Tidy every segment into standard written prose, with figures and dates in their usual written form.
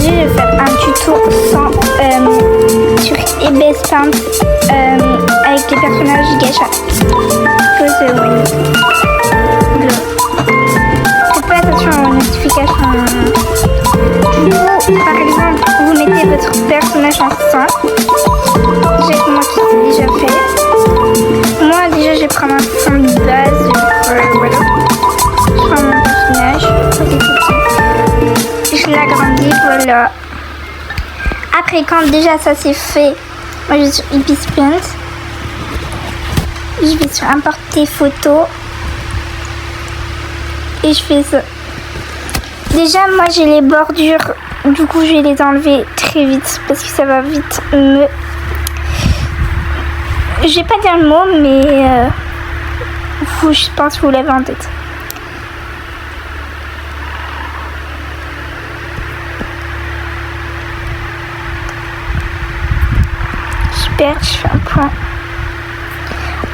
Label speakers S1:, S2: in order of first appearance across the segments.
S1: Aujourd'hui, je vais faire un tuto sur EBS Paint avec les personnages Gacha. Faites pas attention aux notifications. Vous, par exemple, vous mettez votre personnage en 100. J'ai moi qui l'ai déjà fait. Moi, déjà, je vais prendre un fond de base. Voilà. Je prends mon personnage. Je l'agrandis, voilà. Après, quand déjà ça c'est fait, moi je vais sur EBS Paint. Je vais sur importer photos. Et je fais ça. Déjà, moi j'ai les bordures. Du coup, je vais les enlever très vite parce que ça va vite me... Je vais pas dire le mot, mais vous, je pense que vous l'avez en tête. Super, je fais un point.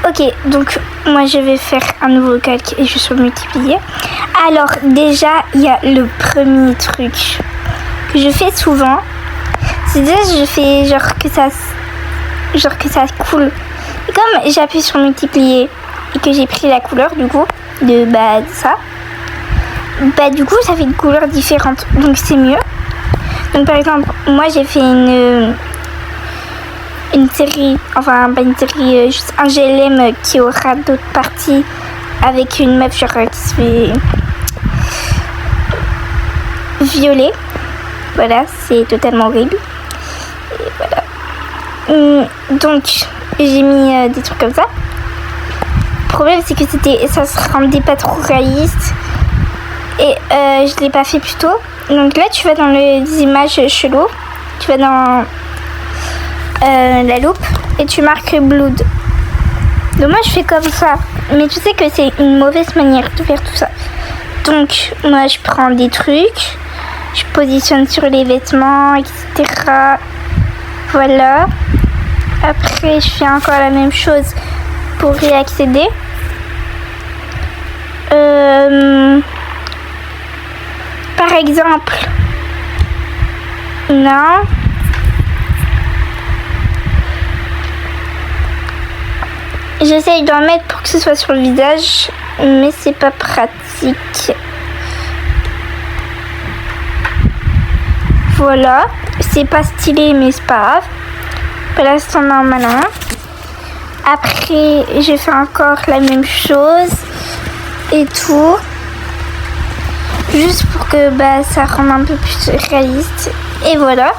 S1: Ok, donc moi je vais faire un nouveau calque et je vais multiplier. Alors déjà, il y a le premier truc que je fais souvent. C'est déjà je fais genre que ça coule. Et comme j'appuie sur multiplier et que j'ai pris la couleur du coup de ça, du coup ça fait une couleur différente. Donc c'est mieux. Donc par exemple, moi j'ai fait une série, enfin pas une série, juste un GLM qui aura d'autres parties avec une meuf genre qui se fait violer. Voilà, c'est totalement horrible. Et voilà. Donc j'ai mis des trucs comme ça. Le problème c'est que ça se rendait pas trop réaliste et je l'ai pas fait plus tôt. Donc là tu vas dans les images chelou, tu vas dans la loupe et tu marques Blood. Donc moi je fais comme ça, mais tu sais que c'est une mauvaise manière de faire tout ça. Donc moi je prends des trucs, je positionne sur les vêtements, etc. Voilà. Après je fais encore la même chose pour y accéder. Par exemple, non. J'essaye d'en mettre pour que ce soit sur le visage, mais c'est pas pratique. Voilà, c'est pas stylé, mais c'est pas grave. Pour l'instant, normalement. Après, je fais encore la même chose et tout, juste pour que ça rende un peu plus réaliste. Et voilà.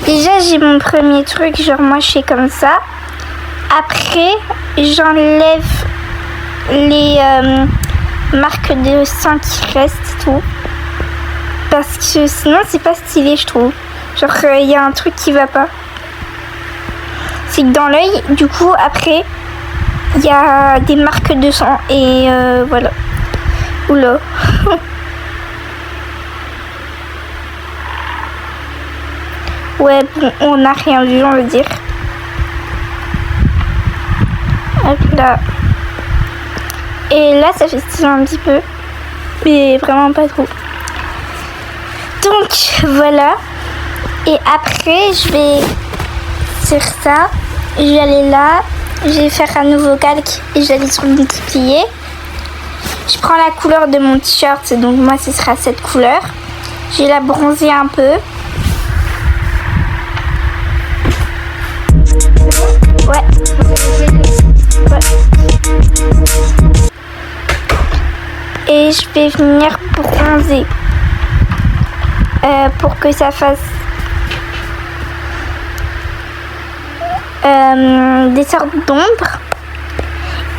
S1: Déjà, j'ai mon premier truc, genre moi je fais comme ça. Après, j'enlève les marques de sang qui restent et tout. Parce que sinon, c'est pas stylé, je trouve. Genre, il y a un truc qui va pas. C'est que dans l'œil, du coup, après, il y a des marques de sang. Et voilà. Oula. Ouais, bon, on n'a rien vu, on va dire. Hop là. Et là, ça fait stylé un petit peu. Mais vraiment pas trop. Donc, voilà. Et après, je vais sur ça. Je vais aller là. Je vais faire un nouveau calque. Et je vais aller sur multiplier. Je prends la couleur de mon t-shirt. Donc, moi, ce sera cette couleur. Je vais la bronzer un peu. Ouais. Et je vais venir bronzer pour que ça fasse des sortes d'ombres.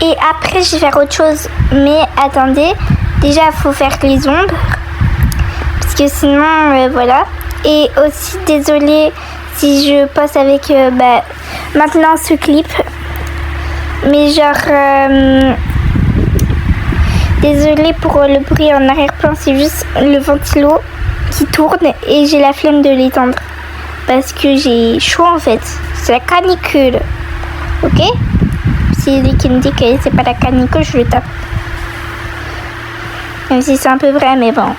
S1: Et après je vais faire autre chose, mais attendez, déjà il faut faire les ombres parce que sinon voilà. Et aussi désolée si je passe avec maintenant ce clip, mais genre désolée pour le bruit en arrière-plan, c'est juste le ventilo qui tourne et j'ai la flemme de l'étendre parce que j'ai chaud en fait. C'est la canicule, ok? Si lui qui me dit que c'est pas la canicule, je le tape. Même si c'est un peu vrai, mais bon,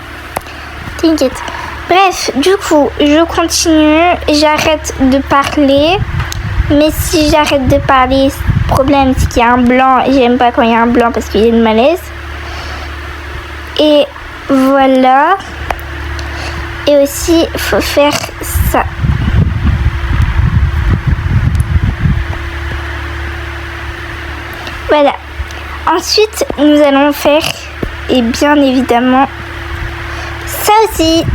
S1: t'inquiète. Bref, du coup, je continue, j'arrête de parler. Mais si j'arrête de parler, le problème c'est qu'il y a un blanc et j'aime pas quand il y a un blanc parce qu'il y a une malaise. Et voilà. Et aussi, il faut faire ça. Voilà. Ensuite, nous allons faire, et bien évidemment, ça aussi.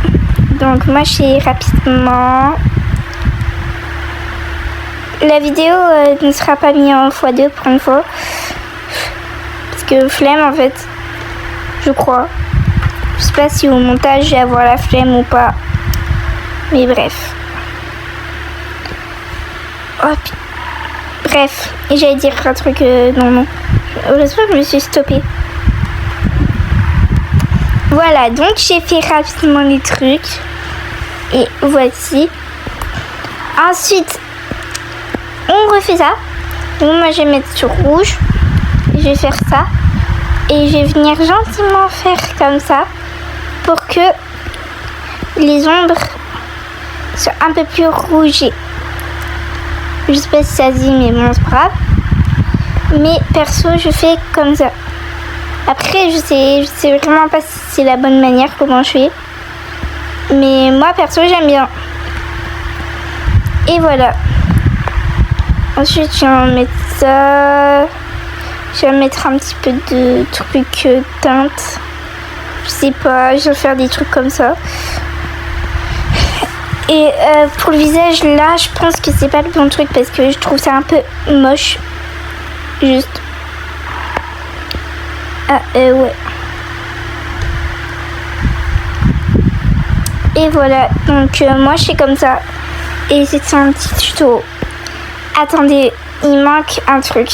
S1: Donc moi je fais rapidement. La vidéo ne sera pas mise en x2 pour une fois. Parce que flemme en fait. Je crois. Je sais pas si au montage je vais avoir la flemme ou pas. Mais bref. Hop. Bref. Et j'allais dire un truc. Non. Heureusement que je me suis stoppée. Voilà. Donc j'ai fait rapidement les trucs. Et voici. Ensuite. On refait ça. Donc moi je vais mettre sur rouge. Je vais faire ça. Et je vais venir gentiment faire comme ça. Pour que les ombres soient un peu plus rougées. Je sais pas si ça se dit mais bon c'est pas grave. Mais perso je fais comme ça. Après je sais vraiment pas si c'est la bonne manière comment je fais. Mais moi perso j'aime bien. Et voilà. Ensuite, je vais en mettre ça. Je vais mettre un petit peu de trucs teintes. Je sais pas, je vais faire des trucs comme ça. Et pour le visage, là, je pense que c'est pas le bon truc parce que je trouve ça un peu moche. Juste. Ah, ouais. Et voilà. Donc, moi, je fais comme ça. Et c'est un petit tuto. Attendez, il manque un truc.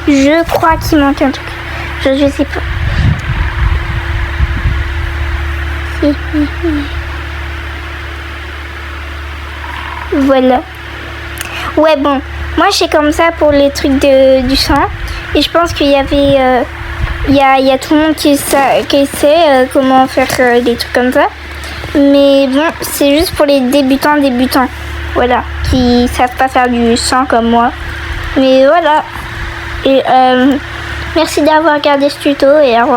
S1: Je crois qu'il manque un truc. Je sais pas. Voilà. Ouais, bon. Moi, je fais comme ça pour les trucs du sang. Et je pense qu'il y avait... Il y a tout le monde qui sait comment faire des trucs comme ça. Mais bon, c'est juste pour les débutants. Voilà, qui savent pas faire du sang comme moi. Mais voilà. Et merci d'avoir regardé ce tuto et au revoir.